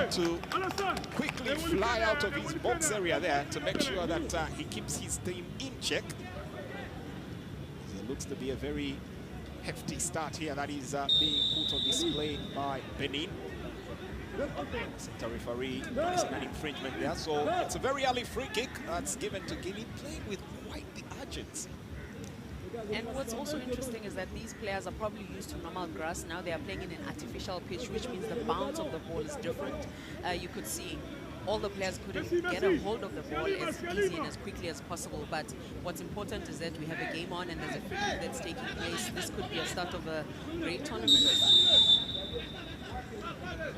had to quickly fly out of his box area there to make sure that he keeps his team in check. It looks to be a very hefty start here that is being put on display by Benin. Center referee noticing an infringement there, so it's a very early free kick that's given to Guinea, playing with quite the urgency. And what's also interesting is that these players are probably used to normal grass. Now they are playing in an artificial pitch, which means the bounce of the ball is different. You could see all the players couldn't get a hold of the ball as easy and as quickly as possible. But what's important is that we have a game on and there's a free kick that's taking place. This could be a start of a great tournament.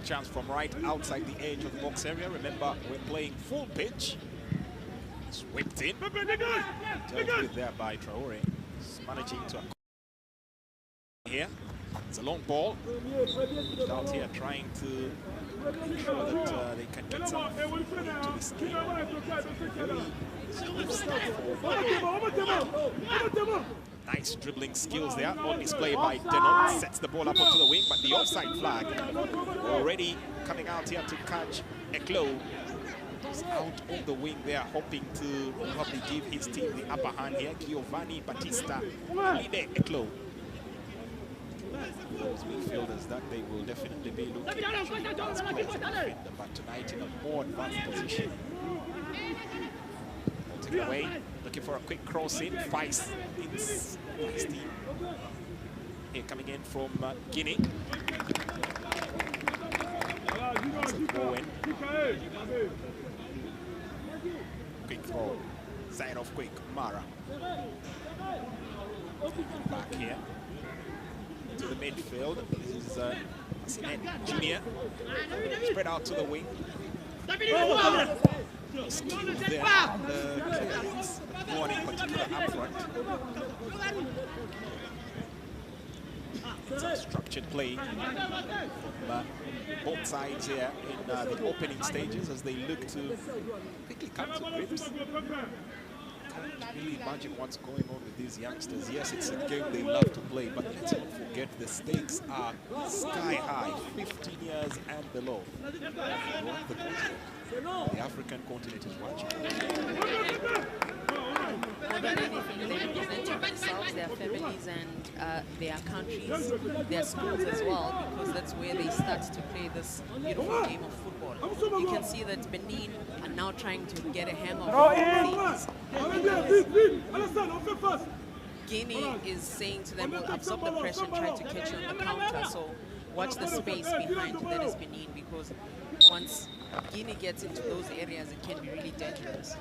Chance from right outside the edge of the box area. Remember, we're playing full pitch. It's whipped in. Dealt with there by Traore. He's managing to here. It's a long ball. Out here trying to make sure that they can get some into this game. Nice dribbling skills there on display by Denon. Sets the ball up onto the wing, but the offside flag already coming out here to catch Eklo. He's out on the wing there, hoping to probably give his team the upper hand here. Giovanni Battista, Lide Eklo. Those midfielders that they will definitely be looking at as players in the defender, but tonight in a more advanced position. Take it away, looking for a quick cross in. Feist here coming in from Guinea. Quick throw, side off quick, Mara. Back here to the midfield. This is Junior. Spread out to the wing. Skills there on the clearance. No one in particular up front. It's a structured play from both sides here in the opening stages as they look to quickly come to grips. Can't really imagine what's going on with these youngsters. Yes, it's a game they love to play, but let's not forget the stakes are sky high, 15 years and below. The African continent is watching. They're representing themselves, their families, and their countries, their schools as well, because that's where they start to play this beautiful game of football. You can see that Benin are now trying to get a hang of things. Guinea is saying to them, we'll absorb the pressure and try to catch you on the counter. So watch the space behind that is Benin, because once Guinea gets into those areas, it can be really dangerous.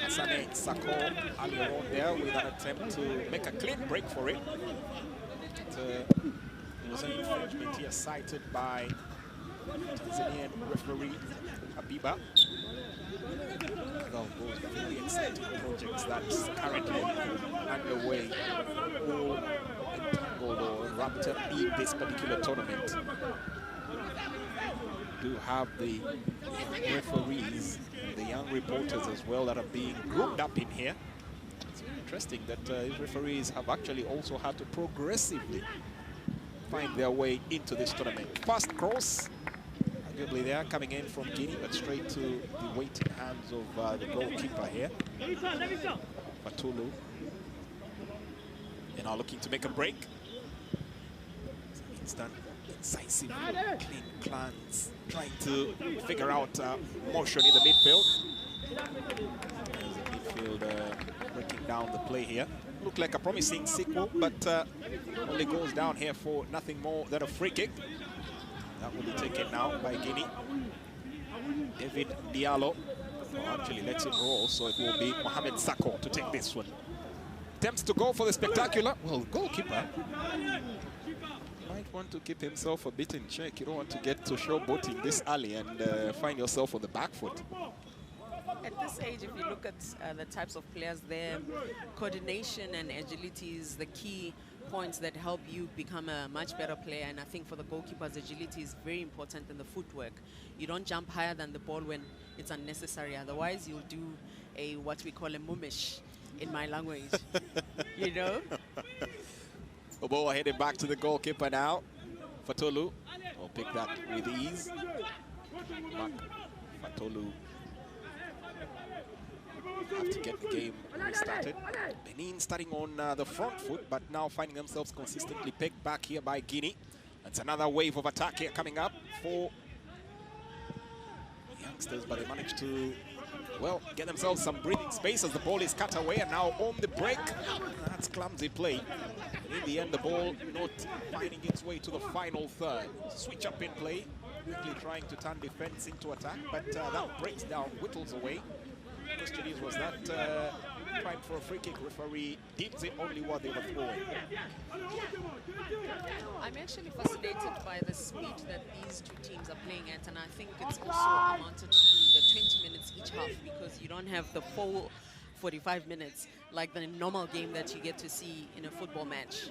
Asane Sako earlier on there with an attempt to make a clean break for it. It was an infringement here cited by Tanzanian referee Habiba. One of those very exciting projects that's currently underway or entangled or wrapped up in this particular tournament. Do have the referees, the young reporters as well that are being groomed up in here. It's interesting that these referees have actually also had to progressively find their way into this tournament. Fast cross, arguably there, coming in from Guinea, but straight to the waiting hands of the goalkeeper here, Fatulu. And now looking to make a break. Instant, incisive, clean glance, trying to figure out motion in the midfield. There's the midfield breaking down the play here. Looked like a promising sequel, but only goes down here for nothing more than a free kick. That will be taken now by Guinea. David Diallo actually lets it roll, so it will be Mohamed Sako to take this one. Attempts to go for the spectacular. Well, goalkeeper might want to keep himself a bit in check. You don't want to get to showboating this early and find yourself on the back foot. At this age, if you look at the types of players there, coordination and agility is the key points that help you become a much better player. And I think for the goalkeepers, agility is very important in the footwork. You don't jump higher than the ball when it's unnecessary. Otherwise, you'll do a what we call a mumish in my language, you know? The ball headed back to the goalkeeper now. Fatulu will pick that with ease. Mark Fatolu have to get the game restarted. Benin starting on the front foot, but now finding themselves consistently pegged back here by Guinea. It's another wave of attack here coming up for the youngsters, but they managed to, well, get themselves some breathing space as the ball is cut away, and now on the break. That's clumsy play. In the end, the ball not finding its way to the final third. Switch up in play, quickly trying to turn defense into attack, but that breaks down, whittles away. The question is, was that time for a free kick? Referee deems it only what they were throwing. I'm actually fascinated by the speed that these two teams are playing at, and I think it's also amounted to the 20 minutes each half, because you don't have the full 45 minutes like the normal game that you get to see in a football match.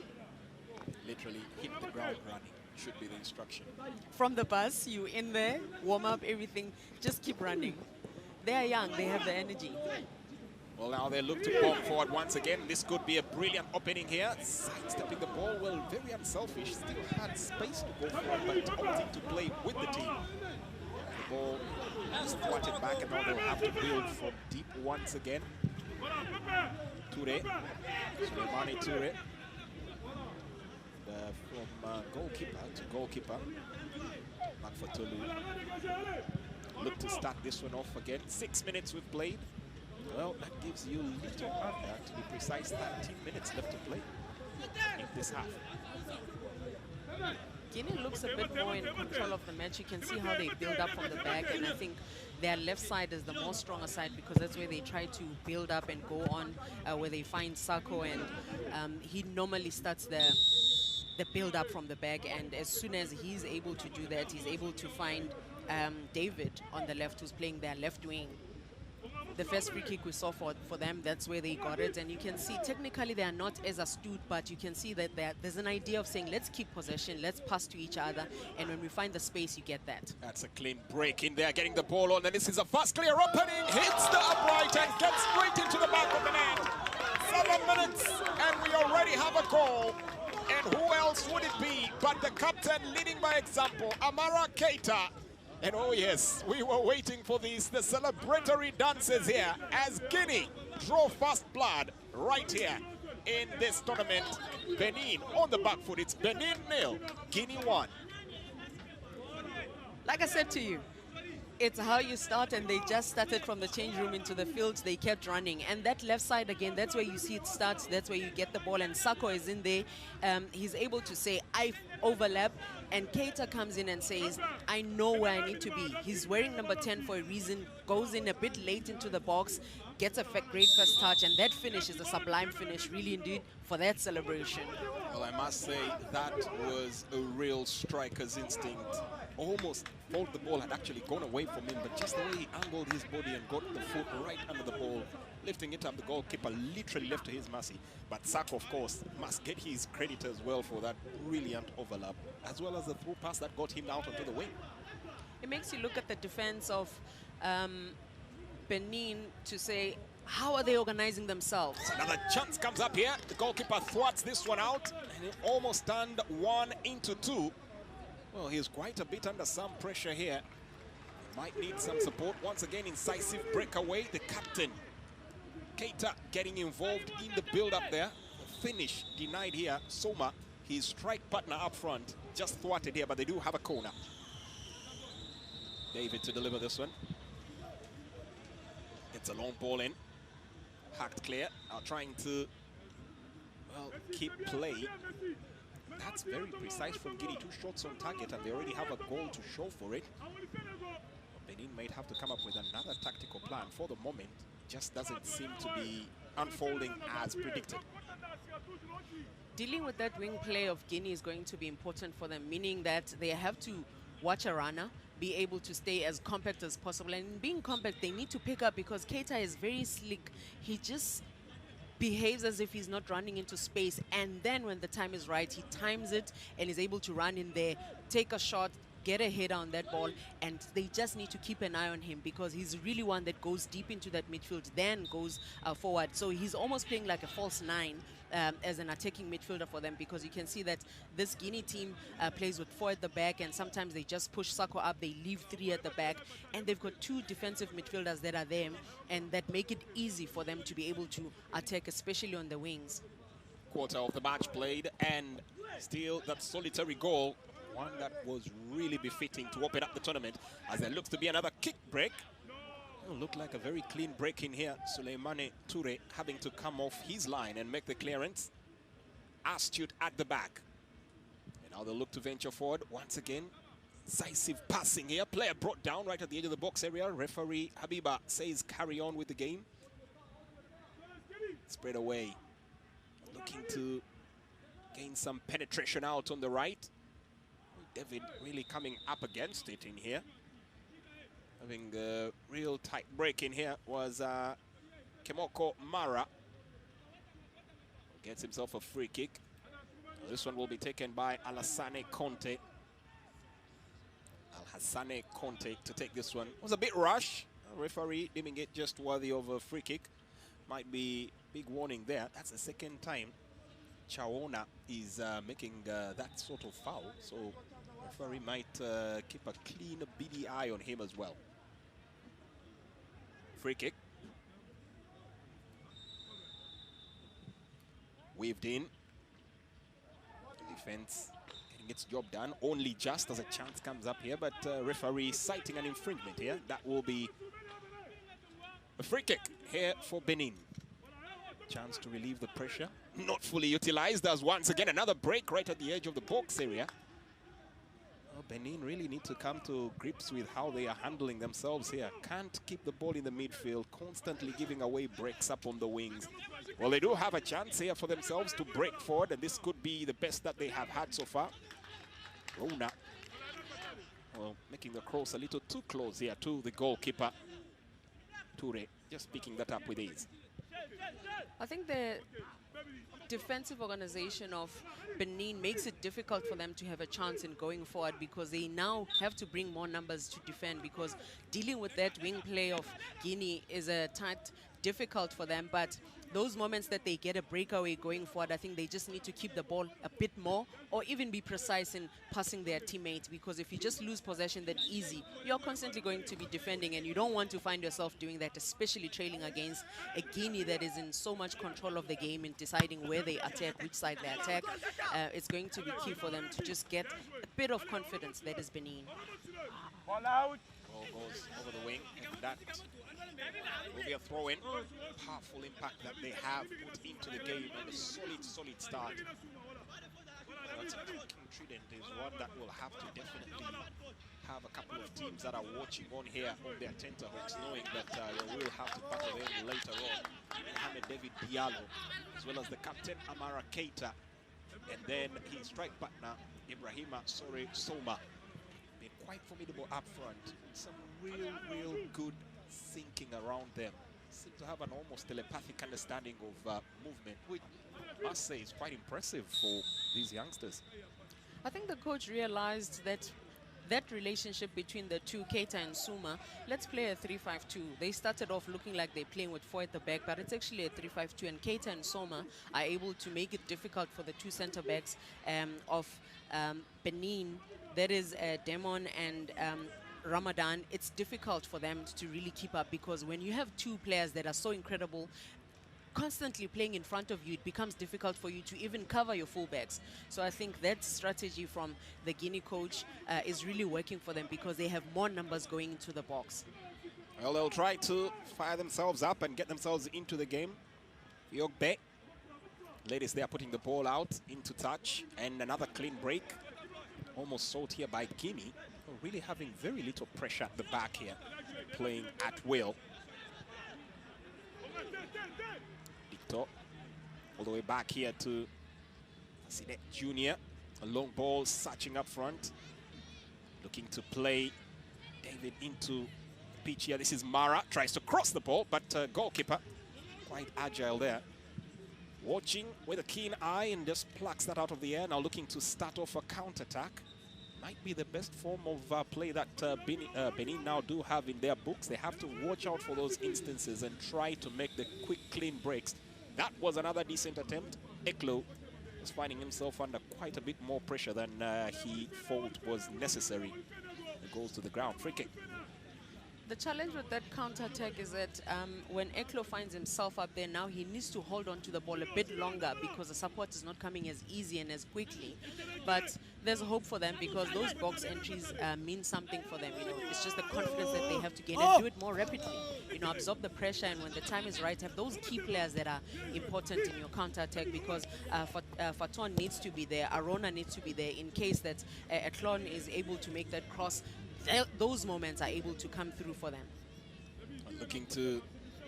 Literally hit the ground running should be the instruction. From the bus, you in there, warm up, everything, just keep running. They are young, they have the energy. Well, now they look to bomb forward once again. This could be a brilliant opening here. Sidestepping the ball, well, very unselfish. Still had space to go forward, but opting to play with the team. The ball is thwarted back, and now they'll have to build from deep once again. Toure, Suleimani Toure. From goalkeeper to goalkeeper. Mark Fatolu. Look to start this one off again. 6 minutes we've played. Well, that gives you little under, to be precise, 13 minutes left to play in this half. Guinea looks a bit more in control of the match. You can see how they build up from the back, and I think their left side is the more stronger side, because that's where they try to build up and go on, where they find Sako, and he normally starts the build up from the back, and as soon as he's able to do that, he's able to find David on the left, who's playing their left wing. The first free kick we saw for them, that's where they got it. And you can see technically they are not as astute, but you can see that there's an idea of saying, let's keep possession, let's pass to each other. And when we find the space, you get that. That's a clean break in there, getting the ball on. And this is a fast, clear opening, hits the upright and gets straight into the back of the net. 7 minutes, and we already have a goal. And who else would it be but the captain leading by example, Amara Keita. And oh yes, we were waiting for these, the celebratory dances here as Guinea draw first blood right here in this tournament. Benin on the back foot. It's Benin 0, Guinea 1. Like I said to you, it's how you start, and they just started from the change room into the field. They kept running, and that left side again, that's where you see it starts, that's where you get the ball, and Sako is in there. He's able to say, I overlap, and Keita comes in and says, I know where I need to be. He's wearing number 10 for a reason, goes in a bit late into the box, gets a great first touch, and that finish is a sublime finish, really indeed, for that celebration. Well, I must say that was a real striker's instinct. Almost thought the ball had actually gone away from him, but just the way he angled his body and got the foot right under the ball, lifting it up, the goalkeeper literally left to his mercy. But Sako, of course, must get his credit as well for that brilliant overlap, as well as the through pass that got him out onto the wing. It makes you look at the defense of Benin to say, how are they organizing themselves? Another chance comes up here. The goalkeeper thwarts this one out, and it almost turned 1 into 2. Well, he's quite a bit under some pressure here. Might need some support. Once again, incisive breakaway. The captain, Keita, getting involved in the build-up there. The finish denied here. Soma, his strike partner up front, just thwarted here, but they do have a corner. David to deliver this one. Gets a long ball in. Hacked clear. Now trying to, well, keep play. That's very precise from Guinea. 2 shots on target, and they already have a goal to show for it. Benin might have to come up with another tactical plan. For the moment, just doesn't seem to be unfolding as predicted. Dealing with that wing play of Guinea is going to be important for them, meaning that they have to watch a runner, be able to stay as compact as possible. And in being compact, they need to pick up, because Keita is very slick. He just behaves as if he's not running into space, and then when the time is right, he times it and is able to run in there, take a shot, get a header on that ball, and they just need to keep an eye on him because he's really one that goes deep into that midfield, then goes forward. So he's almost playing like a false nine as an attacking midfielder for them, because you can see that this Guinea team plays with 4 at the back, and sometimes they just push Sako up, they leave 3 at the back, and they've got 2 defensive midfielders that are there, and that make it easy for them to be able to attack, especially on the wings. Quarter of the match played, and still that solitary goal, one that was really befitting to open up the tournament, as there looks to be another kick break. It'll look like a very clean break in here. Suleimane Toure having to come off his line and make the clearance. Astute at the back. And now they'll look to venture forward once again. Incisive passing here. Player brought down right at the edge of the box area. Referee Habiba says carry on with the game. Spread away. Looking to gain some penetration out on the right. David really coming up against it in here. Having a real tight break in here was Kemoko Mara. Gets himself a free kick. This one will be taken by Alassane Conte. Alassane Conte to take this one. It was a bit rush. Referee deeming it just worthy of a free kick. Might be big warning there. That's the second time Chaona is making that sort of foul. So referee might keep a clean, beady eye on him as well. Free kick. Weaved in. Defense getting its job done. Only just as a chance comes up here, but referee citing an infringement here. That will be a free kick here for Benin. Chance to relieve the pressure. Not fully utilized as once again another break right at the edge of the box area. Benin really need to come to grips with how they are handling themselves here. Can't keep the ball in the midfield, constantly giving away breaks up on the wings. Well, they do have a chance here for themselves to break forward, and this could be the best that they have had so far. Rona, well, making the cross a little too close here to the goalkeeper. Toure just picking that up with ease. I think the defensive organization of Benin makes it difficult for them to have a chance in going forward, because they now have to bring more numbers to defend, because dealing with that wing play of Guinea is a tight difficult for them. But those moments that they get a breakaway going forward, I think they just need to keep the ball a bit more, or even be precise in passing their teammates, because if you just lose possession that easy, you're constantly going to be defending, and you don't want to find yourself doing that, especially trailing against a Guinea that is in so much control of the game and deciding where they attack, which side they attack. It's going to be key for them to just get a bit of confidence. That is Benin. Ball out. Ball goes over the wing, and that will be a throw-in. Powerful impact that they have put into the game, and a solid start. That's a kicking trident is one that will have to definitely have a couple of teams that are watching on here on their tenterhooks, knowing that they will have to battle them later on. Mohamed David Diallo, as well as the captain Amara Keita, and then his strike partner Ibrahima Sore Soma. Been quite formidable up front. Some real good thinking around them. Seem to have an almost telepathic understanding of movement, which I must say is quite impressive for these youngsters. I think the coach realized that that relationship between the two, Keita and Suma, let's play a 3-5-2. They started off looking like they're playing with 4 at the back, but it's actually a 3-5-2, and Keita and Soma are able to make it difficult for the two center-backs of Benin. That is Demon and Ramadan. It's difficult for them to really keep up, because when you have two players that are so incredible, constantly playing in front of you, it becomes difficult for you to even cover your fullbacks. So I think that strategy from the Guinea coach is really working for them, because they have more numbers going into the box. Well, they'll try to fire themselves up and get themselves into the game. Yogbe, ladies, they are putting the ball out into touch, and another clean break. Almost sought here by Guinea, really having very little pressure at the back here, playing at will. Dicto, all the way back here to Sinet Jr. A long ball searching up front, looking to play David into the pitch here. This is Mara, tries to cross the ball, but goalkeeper quite agile there. Watching with a keen eye and just plucks that out of the air. Now looking to start off a counter-attack. might be the best form of play that Benin now do have in their books. They have to watch out for those instances and try to make the quick, clean breaks. That was another decent attempt. Eklo was finding himself under quite a bit more pressure than he thought was necessary. It goes to the ground. Free kick. The challenge with that counter-attack is that when Eklo finds himself up there, now he needs to hold on to the ball a bit longer because the support is not coming as easy and as quickly. But there's hope for them because those box entries mean something for them. You know, it's just the confidence that they have to gain and do it more rapidly. You know, absorb the pressure, and when the time is right, have those key players that are important in your counter-attack because Faton needs to be there, Arona needs to be there in case that Eklon is able to make that cross. Those moments are able to come through for them. Looking to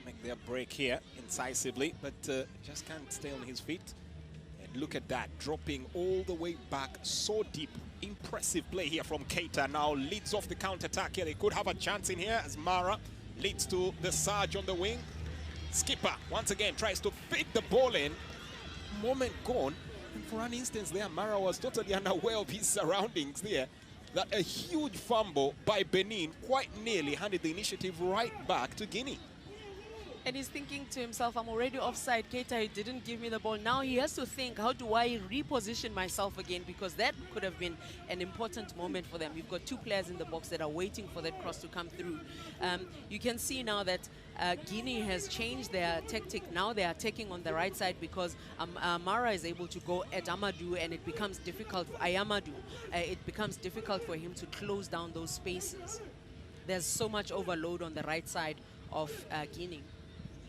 make their break here incisively, but just can't stay on his feet. And look at that, dropping all the way back so deep. Impressive play here from Keita. Now leads off the counter-attack here. They could have a chance in here as Mara leads to the surge on the wing. Skipper once again tries to fit the ball in. Moment gone. And for an instance there, Mara was totally unaware of his surroundings there. That a huge fumble by Benin quite nearly handed the initiative right back to Guinea. And he's thinking to himself, I'm already offside. Keita, he didn't give me the ball. Now he has to think, how do I reposition myself again? Because that could have been an important moment for them. You've got two players in the box that are waiting for that cross to come through. You can see now that Guinea has changed their tactic. Now they are attacking on the right side because Mara is able to go at Amadou, and it becomes difficult for Ayamadou. It becomes difficult for him to close down those spaces. There's so much overload on the right side of Guinea.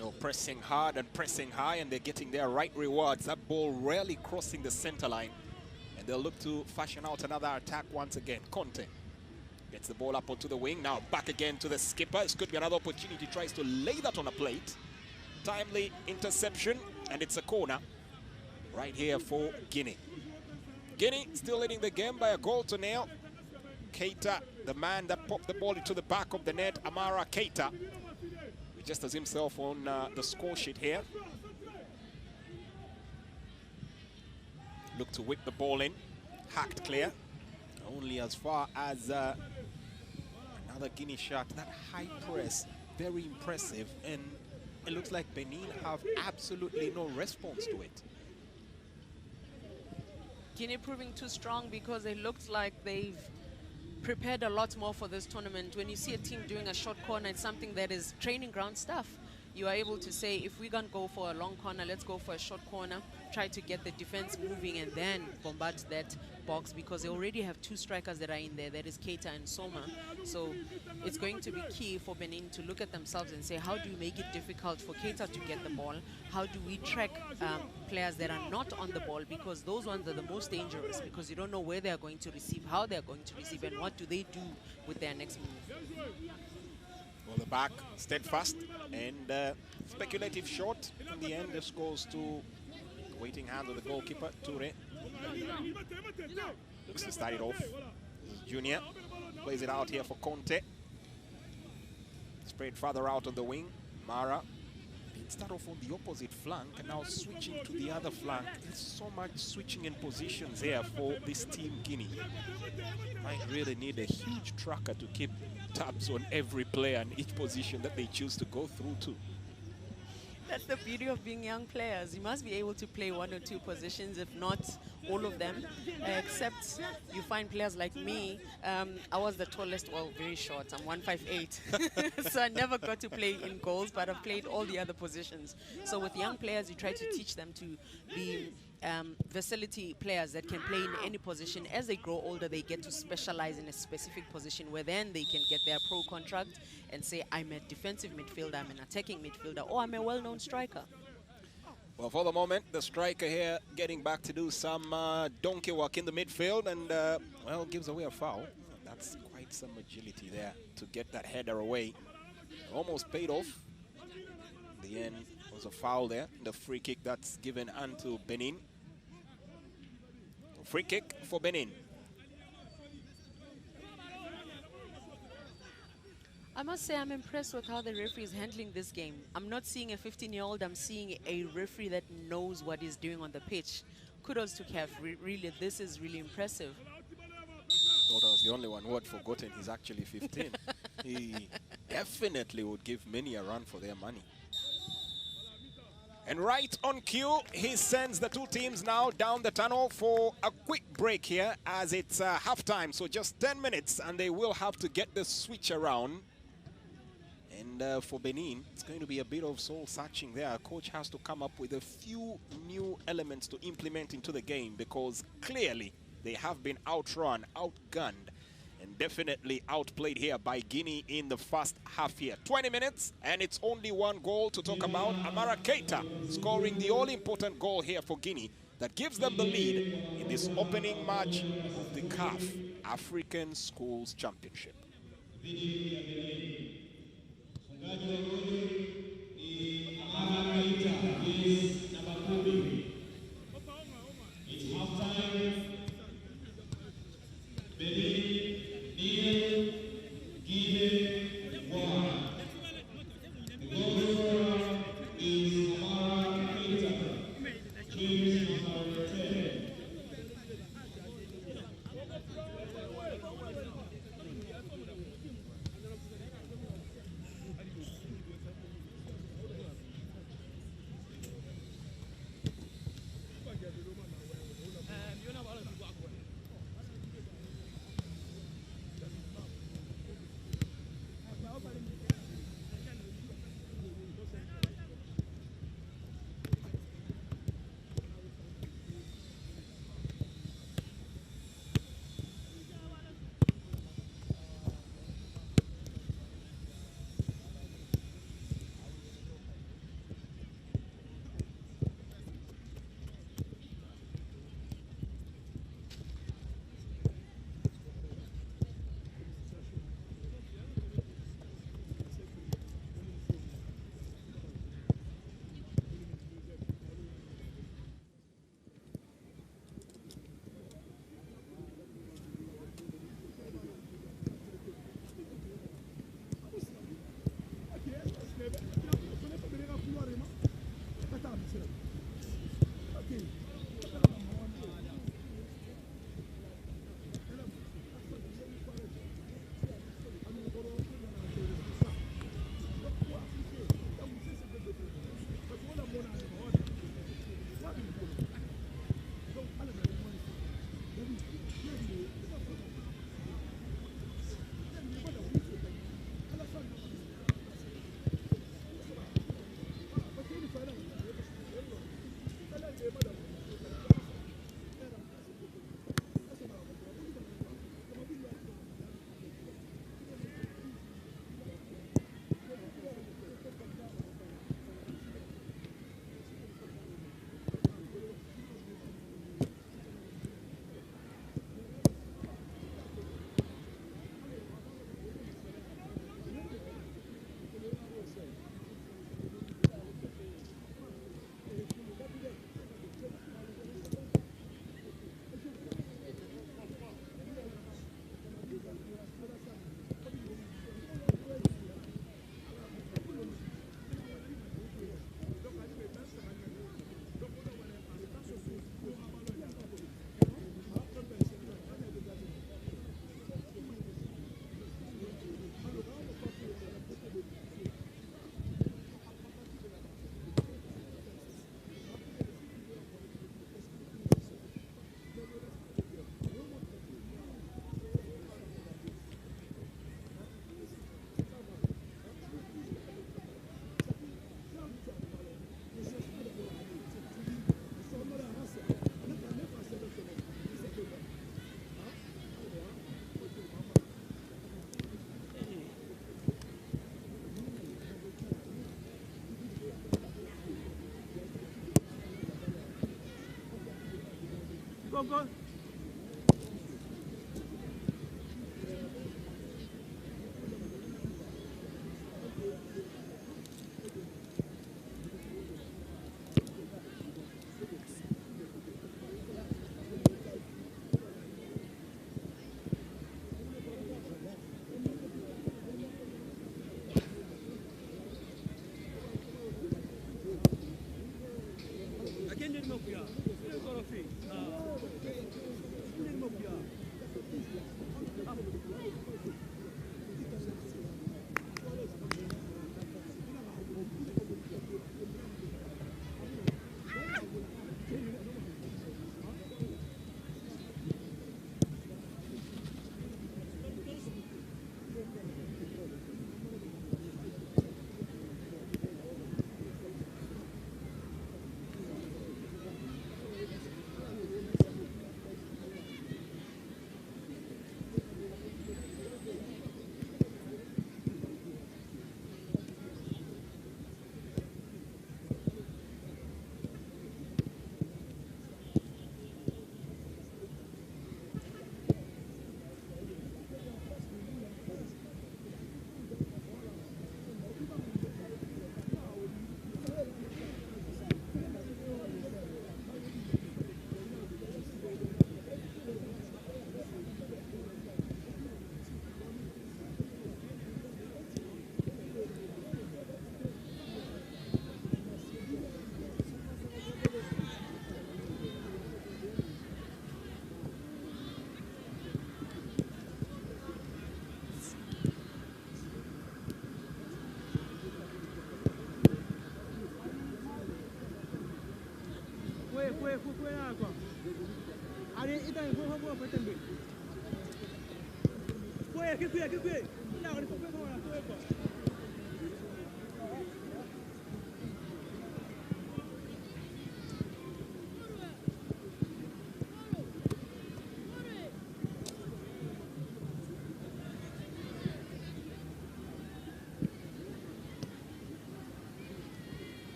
No, pressing hard and pressing high, and they're getting their right rewards. That ball rarely crossing the center line. And they'll look to fashion out another attack once again. Conte gets the ball up onto the wing. Now back again to the skipper. This could be another opportunity. Tries to lay that on a plate. Timely interception, and it's a corner right here for Guinea. Guinea still leading the game by a goal to nil. Keita, the man that popped the ball into the back of the net, Amara Keita, just as himself on the score sheet here. Look to whip the ball in. Hacked clear. Only as far as another Guinea shot. That high press, very impressive. And it looks like Benin have absolutely no response to it. Guinea proving too strong because it looks like they've prepared a lot more for this tournament. When you see a team doing a short corner, it's something that is training ground stuff. You are able to say, if we're going to go for a long corner, let's go for a short corner, try to get the defense moving and then bombard that box because they already have two strikers that are in there. That is Keita and Soma. So it's going to be key for Benin to look at themselves and say, how do we make it difficult for Keita to get the ball? How do we track players that are not on the ball? Because those ones are the most dangerous because you don't know where they are going to receive, how they are going to receive, and what do they do with their next move. Well, the back steadfast and speculative shot. In the end, this goes to the waiting hand of the goalkeeper, Toure. Looks to start it off. This is Junior. Plays it out here for Conte. Spread further out on the wing. Mara. Did start off on the opposite flank and now switching to the other flank. There's so much switching in positions here for this team, Guinea. Might really need a huge tracker to keep tabs on every player and each position that they choose to go through to. That's the beauty of being young players. You must be able to play one or two positions, if not all of them, except you find players like me. I was the tallest, well, very short. I'm 158. So I never got to play in goals, but I've played all the other positions. So with young players, you try to teach them to be versatility players that can play in any position. As they grow older, they get to specialize in a specific position where then they can get their pro contract and say, I'm a defensive midfielder, I'm an attacking midfielder, or I'm a well-known striker. Well, for the moment, the striker here getting back to do some donkey work in the midfield and, well, gives away a foul. That's quite some agility there to get that header away. Almost paid off. In the end, was a foul there. The free kick that's given unto Benin. Free kick for Benin. I must say I'm impressed with how the referee is handling this game. I'm not seeing a 15-year-old, I'm seeing a referee that knows what he's doing on the pitch. Kudos to Caf, really, this is really impressive. Well, the only one who had forgotten he's actually 15. He definitely would give many a run for their money. And right on cue, he sends the two teams now down the tunnel for a quick break here as it's halftime. So just 10 minutes and they will have to get the switch around. And for Benin, it's going to be a bit of soul searching there. Coach has to come up with a few new elements to implement into the game because clearly they have been outrun, outgunned, and definitely outplayed here by Guinea in the first half here. 20 minutes, and it's only one goal to talk about. Amara Keita scoring the all-important goal here for Guinea that gives them the lead in this opening match of the Caf African Schools Championship. Go.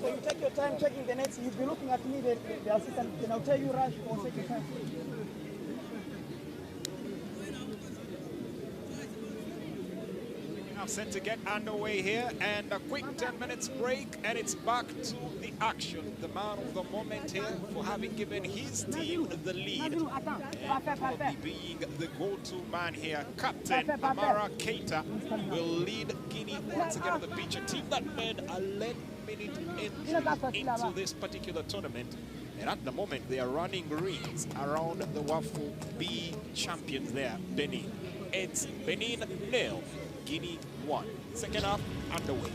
So you take your time checking the nets. You'll be looking at me, the assistant, and I'll tell you rush or take your time. Now set to get underway here, and a quick 10 minutes break, and it's back to the action. The man of the moment here for having given his team the lead, and probably being the go-to man here. Captain Amara Keita will lead Guinea once again on the pitch. A team that made a late-minute entry into this particular tournament, and at the moment they are running rings around the Waffle B champions there, Benin. It's Benin 0, Guinea 1. Second half underway.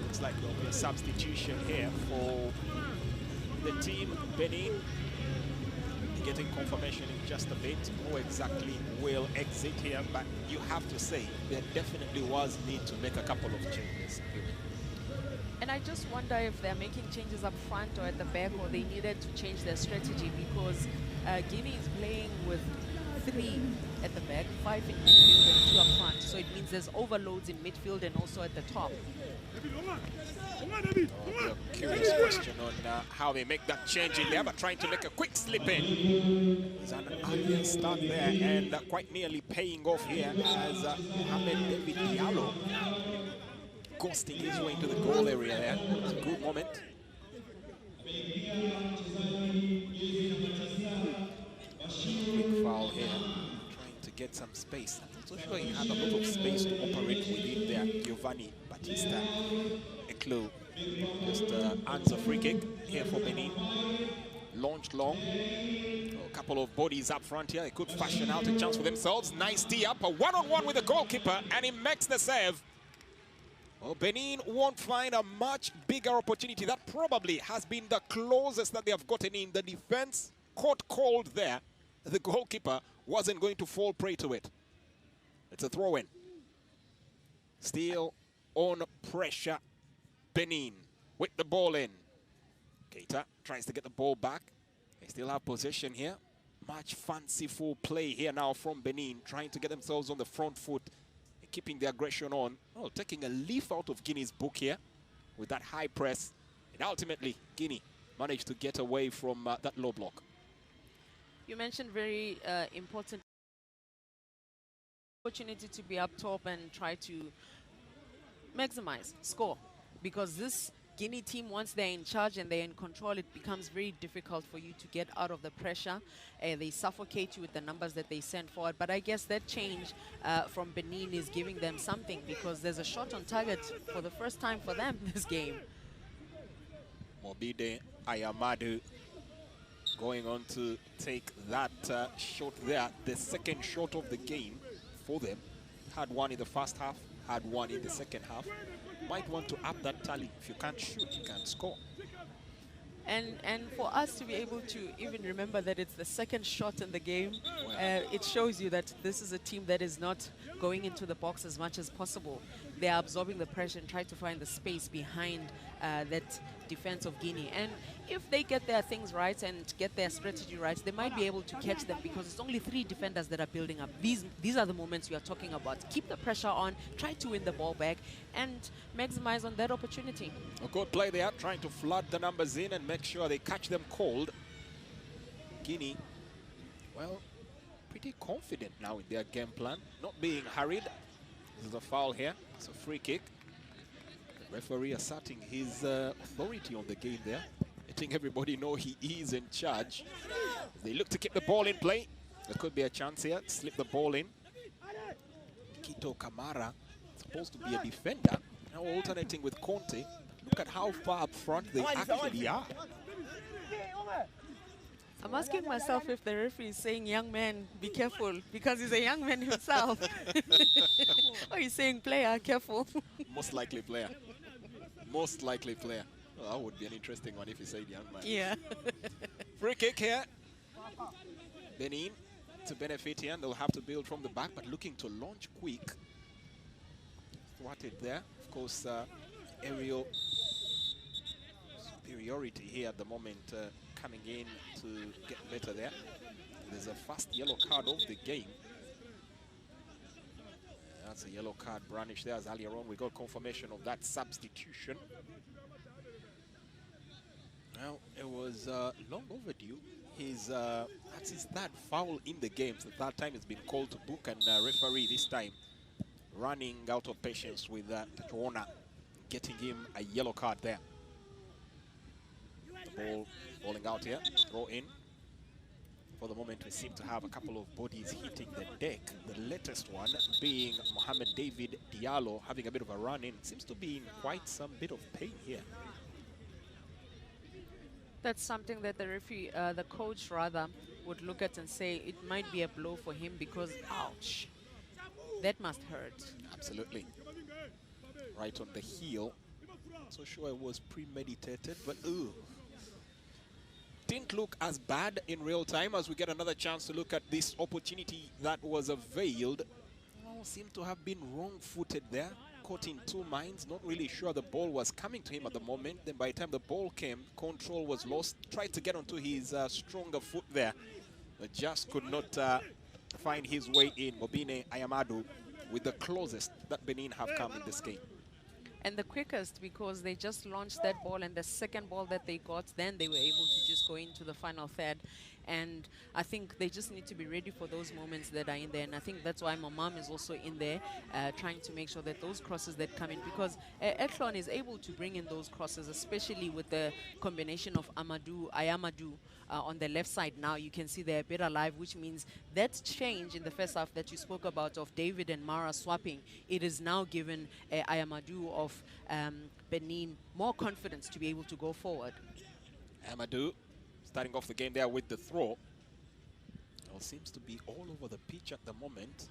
Looks like there'll be a substitution here for the team Benin. Getting confirmation in just a bit who exactly will exit here, but you have to say there definitely was need to make a couple of changes. And I just wonder if they're making changes up front or at the back, or they needed to change their strategy, because Guinea is playing with 3 at the back, 5 in midfield and 2 up front. So it means there's overloads in midfield and also at the top. A curious question on how they make that change in there, but trying to make a quick slip in. There's an earlier start there, and quite nearly paying off here as Mohamed David Diallo ghosting his way into the goal area there. It's a good moment. Quick foul here, trying to get some space. I'm not so sure he had a lot of space to operate within there. Giovanni Battista Eclou just earns a free kick here for Benin. Launched long. A couple of bodies up front here. They could fashion out a chance for themselves. Nice tee up, a one-on-one with the goalkeeper, and he makes the save. Well, Benin won't find a much bigger opportunity. That probably has been the closest that they have gotten in. The defense caught cold there. The goalkeeper wasn't going to fall prey to it. It's a throw-in. Still on pressure. Benin with the ball in. Keita tries to get the ball back. They still have possession here. Much fanciful play here now from Benin, trying to get themselves on the front foot and keeping the aggression on. Oh, taking a leaf out of Guinea's book here with that high press. And ultimately, Guinea managed to get away from that low block. You mentioned very important opportunity to be up top and try to maximize score, because this Guinea team, once they're in charge and they're in control, it becomes very difficult for you to get out of the pressure. They suffocate you with the numbers that they send forward. But I guess that change from Benin is giving them something, because there's a shot on target for the first time for them this game. Mobide Ayamadu going on to take that shot there, the second shot of the game for them. Had one in the first half, had one in the second half. Might want to up that tally. If you can't shoot, you can't score. And for us to be able to even remember that it's the second shot in the game, it shows you that this is a team that is not going into the box as much as possible. They are absorbing the pressure and try to find the space behind that defense of Guinea. And if they get their things right and get their strategy right, they might be able to catch them, because it's only 3 defenders that are building up. These are the moments we are talking about. Keep the pressure on, try to win the ball back, and maximize on that opportunity. A good play there, trying to flood the numbers in and make sure they catch them cold. Guinea, well, pretty confident now in their game plan, not being hurried. This is a foul here. It's a free kick. The referee asserting his authority on the game there, letting everybody know he is in charge. They look to keep the ball in play. There could be a chance here to slip the ball in. Kito Kamara, supposed to be a defender, now alternating with Conte. Look at how far up front they actually are. I'm asking myself if the referee is saying, young man, be careful, because he's a young man himself. Or he's saying, player, careful. Most likely player. Most likely player. Well, that would be an interesting one if he said young man. Yeah. Free kick here. Benin to benefit here, and they'll have to build from the back, but looking to launch quick. Thwarted there. Of course, aerial superiority here at the moment, coming in to get better there. There's a first yellow card of the game. That's a yellow card brandished there, as earlier on we got confirmation of that substitution. Well, it was long overdue. That's his third foul in the game. It's the third time it's been called to book, and referee this time running out of patience with Tachuona, getting him a yellow card there. The ball falling out here, throw in. For the moment, we seem to have a couple of bodies hitting the deck. The latest one being Mohamed David Diallo, having a bit of a run in. Seems to be in quite some bit of pain here. That's something that the referee, the coach rather, would look at and say it might be a blow for him, because ouch, that must hurt. Absolutely. Right on the heel. So sure it was premeditated, but ooh. Didn't look as bad in real time as we get another chance to look at this opportunity that was availed. Oh, seemed to have been wrong-footed there. Caught in 2 minds, not really sure the ball was coming to him at the moment. Then by the time the ball came, control was lost. Tried to get onto his stronger foot there, but just could not find his way in. Mobine Ayamadu with the closest that Benin have come in this game. And the quickest, because they just launched that ball, and the second ball that they got, then they were able to just go into the final third. And I think they just need to be ready for those moments that are in there. And I think that's why my mom is also in there, trying to make sure that those crosses that come in, because Etlon is able to bring in those crosses, especially with the combination of Ayamadu on the left side. Now you can see they're a bit alive, which means that change in the first half that you spoke about of David and Mara swapping, it is now given Ayamadu of Benin more confidence to be able to go forward. Ayamadu starting off the game there with the throw. Well, seems to be all over the pitch at the moment.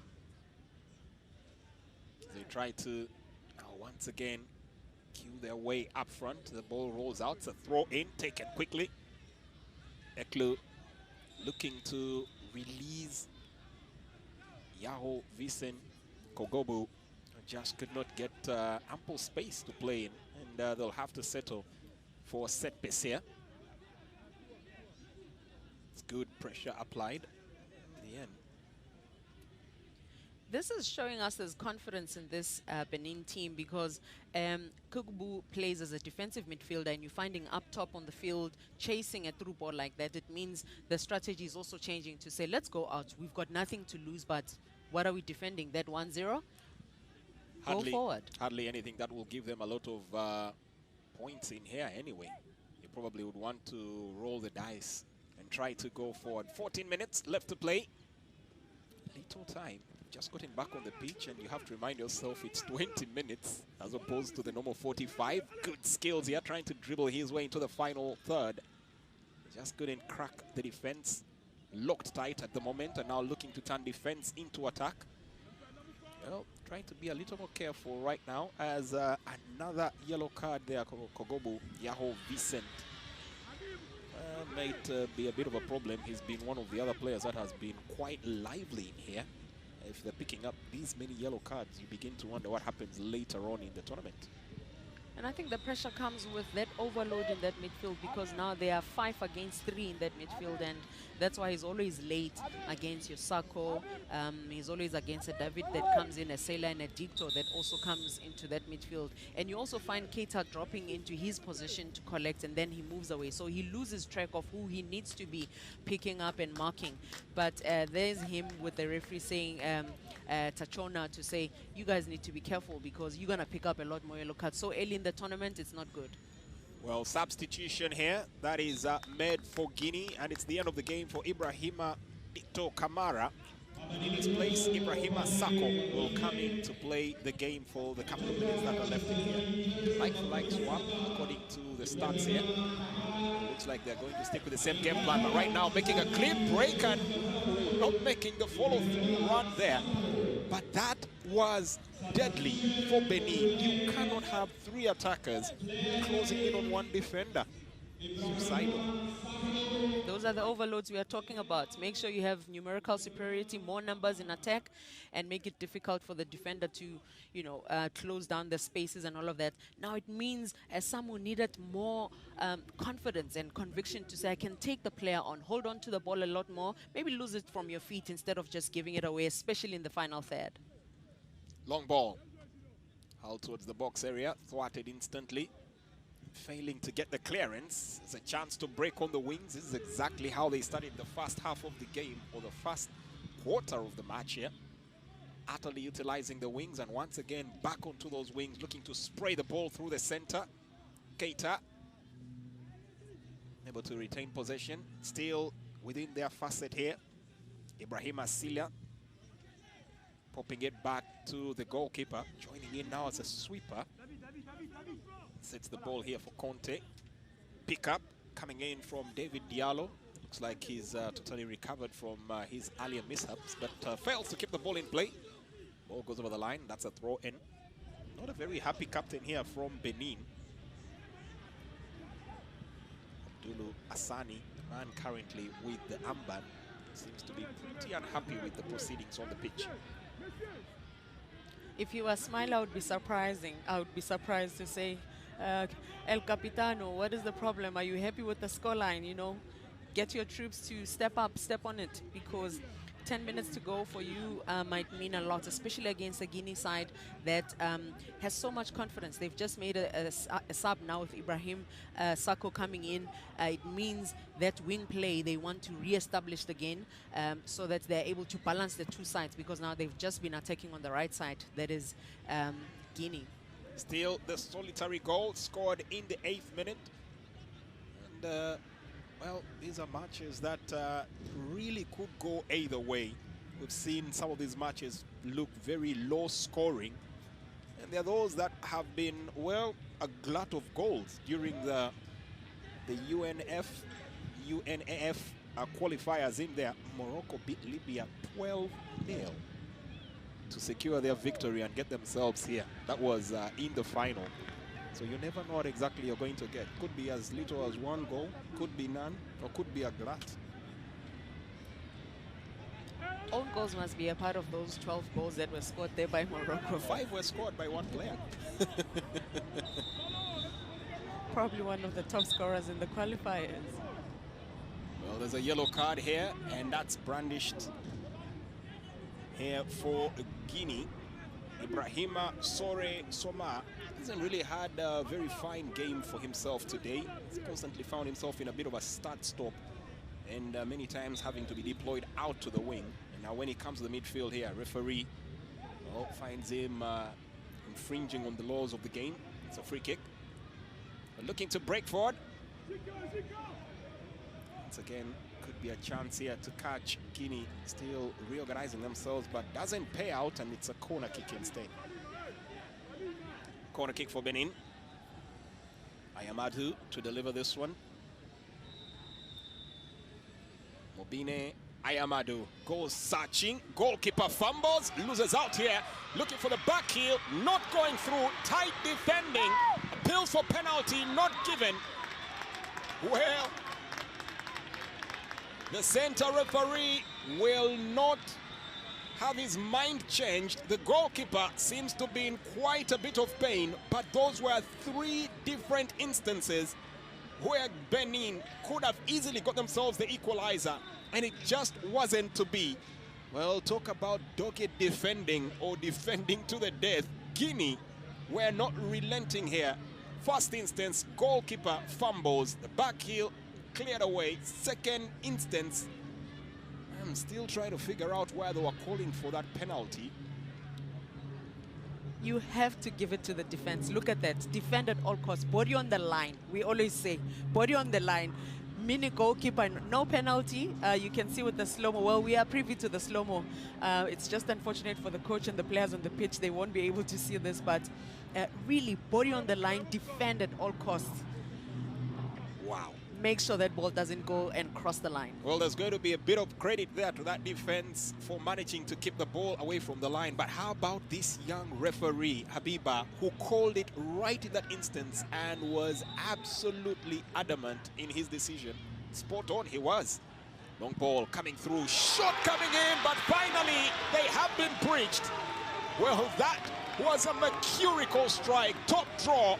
They try to once again cue their way up front. The ball rolls out. It's a throw in, taken quickly. Eklu looking to release Yaho Visen Kogobu. Just could not get ample space to play in, and they'll have to settle for a set piece here. pressure applied in the end. This is showing us there's confidence in this Benin team because Kukubu plays as a defensive midfielder, and you're finding up top on the field chasing a through ball like that. It means the strategy is also changing to say, let's go out. We've got nothing to lose, but what are we defending? That 1-0? Go forward. Hardly anything that will give them a lot of points in here anyway. You probably would want to roll the dice and try to go forward. 14 minutes left to play. Little time. Just gotten back on the pitch, and you have to remind yourself it's 20 minutes as opposed to the normal 45. Good skills here, trying to dribble his way into the final third. Just couldn't crack the defense. Locked tight at the moment, and now looking to turn defense into attack. Well, trying to be a little more careful right now as another yellow card there, Kogobu Yaho Vicent. Might be a bit of a problem. He's been one of the other players that has been quite lively in here. If they're picking up these many yellow cards, you begin to wonder what happens later on in the tournament. And I think the pressure comes with that overload in that midfield, because now they are 5 against 3 in that midfield, and that's why he's always late against your Sako. He's always against a David that comes in, a Sailor and a Dicto that also comes into that midfield. And you also find Keita dropping into his position to collect, and then he moves away. So he loses track of who he needs to be picking up and marking. But there's him with the referee saying, Tachona, to say, you guys need to be careful because you're going to pick up a lot more yellow cards. So early in the tournament, it's not good. Well, substitution here. That is made for Guinea, and it's the end of the game for Ibrahima Ito Kamara. In his place, Ibrahima Sako will come in to play the game for the couple of minutes that are left in here. Like-for-like swap, according to the stats here. Looks like they're going to stick with the same game plan, but right now making a clean break and not making the follow-through run there. But that was deadly for Benin. You cannot have 3 attackers closing in on 1 defender. Suicidal. Those are the overloads we are talking about. Make sure you have numerical superiority, more numbers in attack, and make it difficult for the defender to, close down the spaces and all of that. Now it means as someone needed more confidence and conviction to say, I can take the player on, hold on to the ball a lot more, maybe lose it from your feet instead of just giving it away, especially in the final third. Long ball. Out towards the box area, thwarted instantly. Failing to get the clearance. It's a chance to break on the wings. This is exactly how they started the first half of the game, or the first quarter of the match here. Utterly utilizing the wings, and once again back onto those wings, looking to spray the ball through the center. Keita able to retain possession, still within their facet here. Ibrahima Silla popping it back to the goalkeeper, joining in now as a sweeper. Sets the ball here for Conte. Pick up coming in from David Diallo. Looks like he's totally recovered from his earlier mishaps, but fails to keep the ball in play. Ball goes over the line. That's a throw in. Not a very happy captain here from Benin. Abdulu Asani, the man currently with the armband, seems to be pretty unhappy with the proceedings on the pitch. If you were Smile, I would be surprising. I would be surprised to say, El Capitano, what is the problem? Are you happy with the scoreline? Get your troops to step up, step on it, because 10 minutes to go for you might mean a lot, especially against a Guinea side that has so much confidence. They've just made a sub now with Ibrahim Sako coming in. It means that wing play they want to re-establish again, so that they're able to balance the 2 sides, because now they've just been attacking on the right side, that is Guinea. Still the solitary goal scored in the 8th minute. And well, these are matches that really could go either way. We've seen some of these matches look very low scoring, and there are those that have been, well, a glut of goals during the UNAF qualifiers in there. Morocco beat Libya 12-0 to secure their victory and get themselves here. That was in the final. So you never know what exactly you're going to get. Could be as little as 1 goal, could be none, or could be a glut. Own goals must be a part of those 12 goals that were scored there by Morocco. 5 were scored by 1 player. Probably one of the top scorers in the qualifiers. Well, there's a yellow card here, and that's brandished here for Guinea. Ibrahima Sore Soma hasn't really had a very fine game for himself today. He's constantly found himself in a bit of a start-stop, and many times having to be deployed out to the wing. And now when he comes to the midfield here, referee finds him infringing on the laws of the game. It's a free kick. But looking to break forward. Once again, could be a chance here to catch Guinea still reorganizing themselves, but doesn't pay out, and it's a corner kick instead. Corner kick for Benin. Ayamadu to deliver this one. Mobine Ayamadu goes searching. Goalkeeper fumbles, loses out here. Looking for the back heel, not going through. Tight defending. Appeals for penalty, not given. Well, the center referee will not have his mind changed. The goalkeeper seems to be in quite a bit of pain, but those were 3 different instances where Benin could have easily got themselves the equalizer, and it just wasn't to be. Well, talk about dogged defending or defending to the death. Guinea were not relenting here. First instance, goalkeeper fumbles, the back heel cleared away. Second instance, I'm still trying to figure out why they were calling for that penalty. You have to give it to the defense. Look at that. Defend at all costs. Body on the line. We always say, body on the line. Mini goalkeeper, no penalty. You can see with the slow-mo. Well, we are privy to the slow-mo. It's just unfortunate for the coach and the players on the pitch. They won't be able to see this, but really, body on the line, defend at all costs. Wow. Make sure that ball doesn't go and cross the line. Well, there's going to be a bit of credit there to that defense for managing to keep the ball away from the line. But how about this young referee, Habiba, who called it right in that instance and was absolutely adamant in his decision? Spot on, he was. Long ball coming through, shot coming in, but finally they have been breached. Well, that was a mercurial strike, top draw,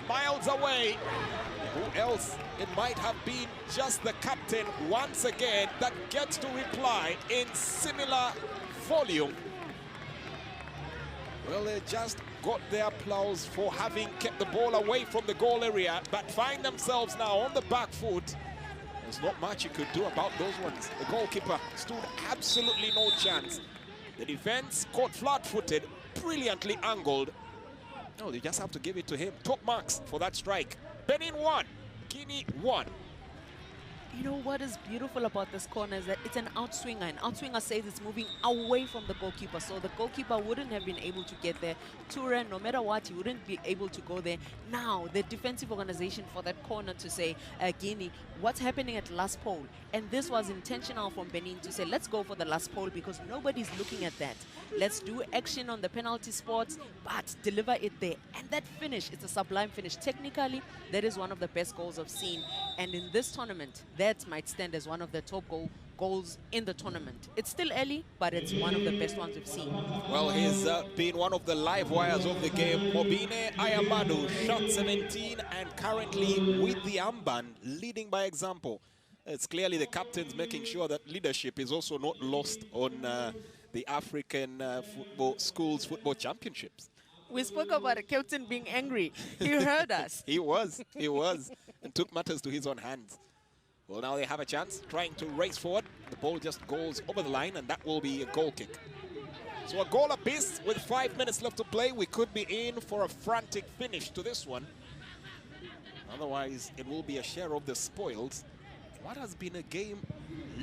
miles away. Who else? It might have been just the captain once again that gets to reply in similar volume. Well, they just got their applause for having kept the ball away from the goal area, but find themselves now on the back foot. There's not much you could do about those ones. The goalkeeper stood absolutely no chance. The defense caught flat-footed, brilliantly angled. No, they just have to give it to him. Top marks for that strike. Benin 1, Guinea 1. You know what is beautiful about this corner is that it's an outswinger. An outswinger says it's moving away from the goalkeeper, so the goalkeeper wouldn't have been able to get there. Ture, no matter what, he wouldn't be able to go there. Now, the defensive organization for that corner to say, Guinea, what's happening at last pole? And this was intentional from Benin to say, let's go for the last pole because nobody's looking at that. Let's do action on the penalty spots, but deliver it there. And that finish, it's a sublime finish. Technically, that is one of the best goals I've seen. And in this tournament, that might stand as one of the top goals in the tournament. It's still early, but it's one of the best ones we've seen. Well, he's been one of the live wires of the game. Mobine Ayamadu, shot 17, and currently with the armband, leading by example. It's clearly the captain's making sure that leadership is also not lost on the African football schools football championships. We spoke about a captain being angry. He heard us. He was, and took matters to his own hands. Well, now they have a chance, trying to race forward. The ball just goes over the line, and that will be a goal kick. So a goal apiece with 5 minutes left to play. We could be in for a frantic finish to this one. Otherwise, it will be a share of the spoils. What has been a game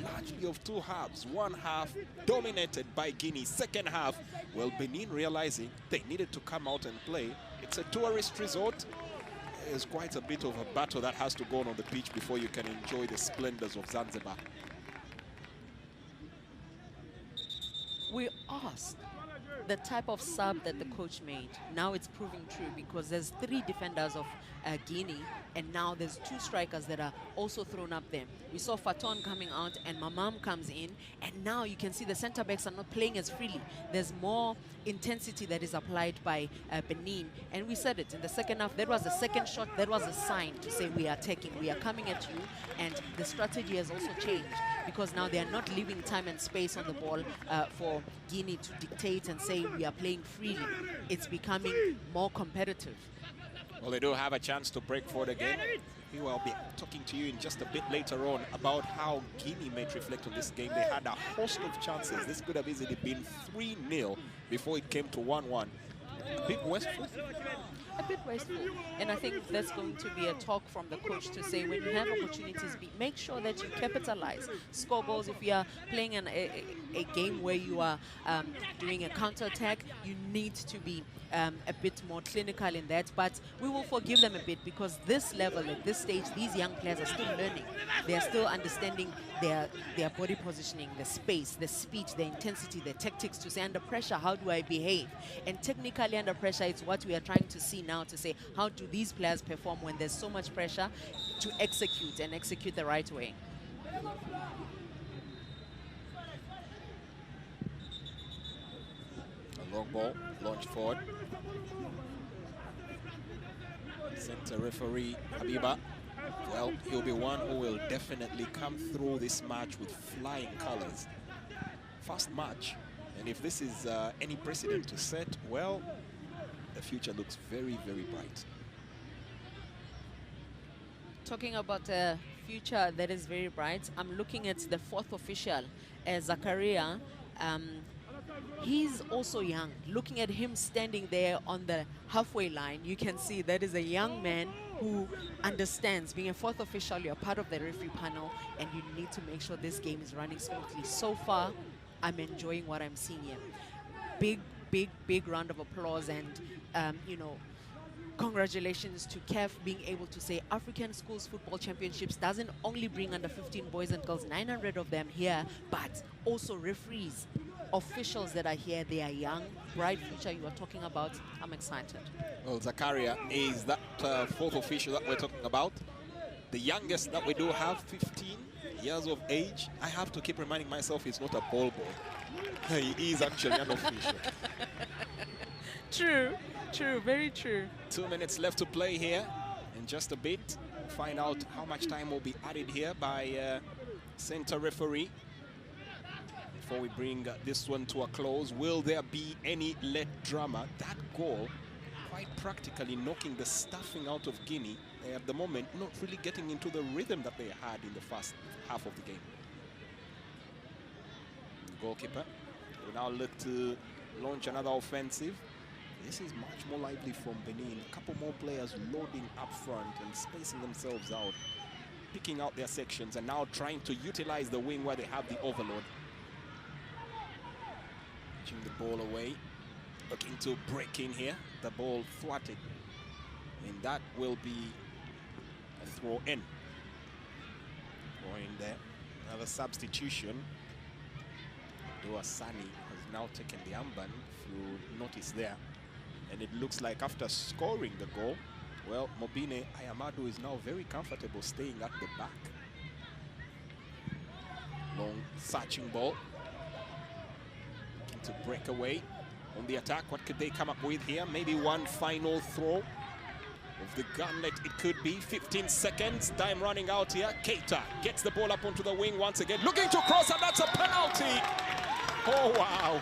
largely of 2 halves. 1 half dominated by Guinea. Second half, well, Benin realizing they needed to come out and play. It's a tourist resort. There's quite a bit of a battle that has to go on the pitch before you can enjoy the splendors of Zanzibar. We asked, the type of sub that the coach made, now it's proving true because there's 3 defenders of Guinea, and now there's 2 strikers that are also thrown up there. We saw Faton coming out and Mamam comes in, and now you can see the center backs are not playing as freely. There's more intensity that is applied by Benin, and we said it in the second half. That was the second shot, that was a sign to say we are attacking, we are coming at you, and the strategy has also changed because now they are not leaving time and space on the ball for Guinea to dictate and say we are playing freely. It's becoming more competitive. Well, they do have a chance to break forward again. We will be talking to you in just a bit later on about how Guinea might reflect on this game. They had a host of chances. This could have easily been 3-0 before it came to 1-1. A bit wasteful. A bit wasteful. And I think that's going to be a talk from the coach to say when you have opportunities, make sure that you capitalize. Score goals. If you are playing a game where you are doing a counter-attack, you need to be a bit more clinical in that. But we will forgive them a bit because this level, at this stage, these young players are still learning. They are still understanding their body positioning, the space, the speed, the intensity, the tactics to say under pressure, how do I behave? And technically under pressure, it's what we are trying to see now to say, how do these players perform when there's so much pressure to execute and execute the right way? A long ball launched forward. Center referee Habiba. Well, he'll be one who will definitely come through this match with flying colors. First match, and if this is any precedent to set, well, the future looks very, very bright. Talking about a future that is very bright, I'm looking at the 4th official, Zakaria. He's also young. Looking at him standing there on the halfway line, you can see that is a young man who understands being a 4th official, you're part of the referee panel, and you need to make sure this game is running smoothly. So far, I'm enjoying what I'm seeing here. Big round of applause, and you know, congratulations to Caf being able to say African Schools Football Championships doesn't only bring under 15 boys and girls, 900 of them here, but also referees, officials that are here. They are young, bright future you are talking about. I'm excited. Well, Zakaria is that 4th official that we're talking about. The youngest that we do have, 15 years of age. I have to keep reminding myself he's not a ball boy. He is actually an official. True, very true. 2 minutes left to play here. In just a bit, find out how much time will be added here by center referee. Before we bring this one to a close, will there be any late drama? That goal quite practically knocking the stuffing out of Guinea. They at the moment not really getting into the rhythm that they had in the first half of the game. The goalkeeper will now look to launch another offensive. This is much more lively from Benin. A couple more players loading up front and spacing themselves out, picking out their sections and now trying to utilize the wing where they have the overload. Pitching the ball away, looking to break in here. The ball thwarted, and that will be a throw in. Throw in there. Another substitution. Dua Sani has now taken the armband, if you notice there. And it looks like after scoring the goal, well, Mobine Ayamadu is now very comfortable staying at the back. Long searching ball. Looking to break away on the attack. What could they come up with here? Maybe one final throw of the gauntlet. It could be 15 seconds. Time running out here. Keita gets the ball up onto the wing once again. Looking to cross, and that's a penalty. Oh, wow.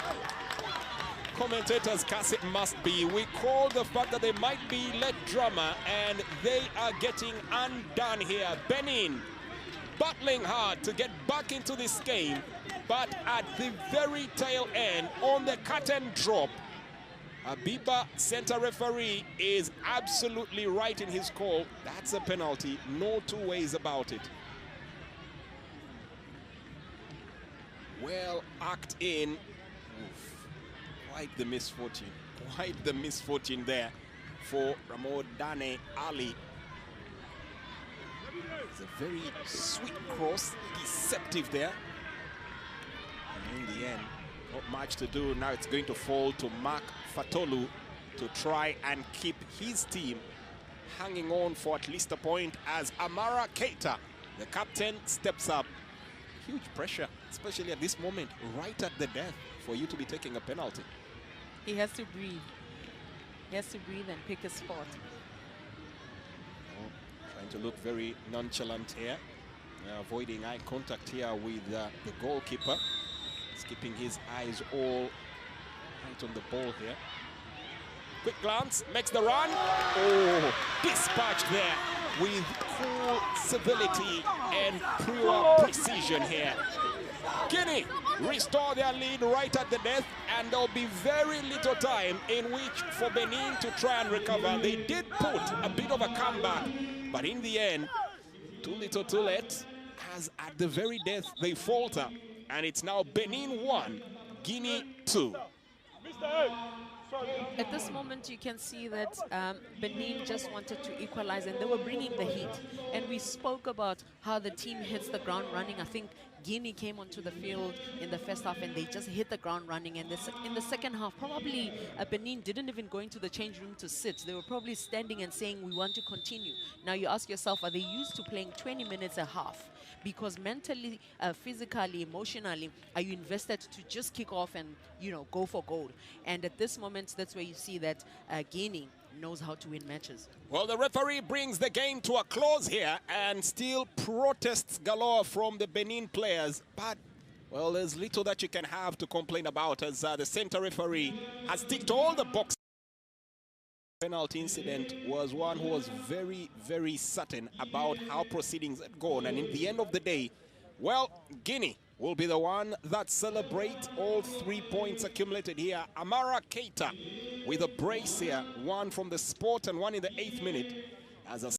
Commentators, Cass, it must be. We call the fact that there might be late drama, and they are getting undone here. Benin battling hard to get back into this game, but at the very tail end, on the curtain drop, Habiba, center referee, is absolutely right in his call. That's a penalty, no two ways about it. Well act in. Oof. Quite the misfortune there for Ramadane Ali. It's a very sweet cross, deceptive there. And in the end, Not much to do. Now it's going to fall to Mark Fatolu to try and keep his team hanging on for at least a point as Amara Keita, the captain, steps up. Huge pressure, especially at this moment, right at the death, for you to be taking a penalty. He has to breathe. He has to breathe and pick a spot. Oh, trying to look very nonchalant here. Avoiding eye contact here with the goalkeeper. He's keeping his eyes all right on the ball here. Quick glance, makes the run. Oh, dispatched there with cool civility and pure precision here. Guinea restore their lead right at the death, and there'll be very little time in which for Benin to try and recover. They did put a bit of a comeback, but in the end, too little too late, as at the very death they falter, and it's now Benin 1, Guinea 2. At this moment, you can see that Benin just wanted to equalize, and they were bringing the heat. And we spoke about how the team hits the ground running. I think Guinea came onto the field in the first half, and they just hit the ground running. And in the second half, probably Benin didn't even go into the change room to sit. They were probably standing and saying, we want to continue. Now you ask yourself, are they used to playing 20 minutes a half? Because mentally, physically, emotionally, are you invested to just kick off and, you know, go for goal? And at this moment, that's where you see that Guinea knows how to win matches. Well, the referee brings the game to a close here, and still protests galore from the Benin players. But, well, there's little that you can have to complain about, as the center referee has ticked all the boxes. Penalty incident was one who was very, very certain about how proceedings had gone, and in the end of the day, well, Guinea will be the one that celebrates all 3 points accumulated here. Amara Keita with a brace here, one from the spot and one in the 8th minute, as a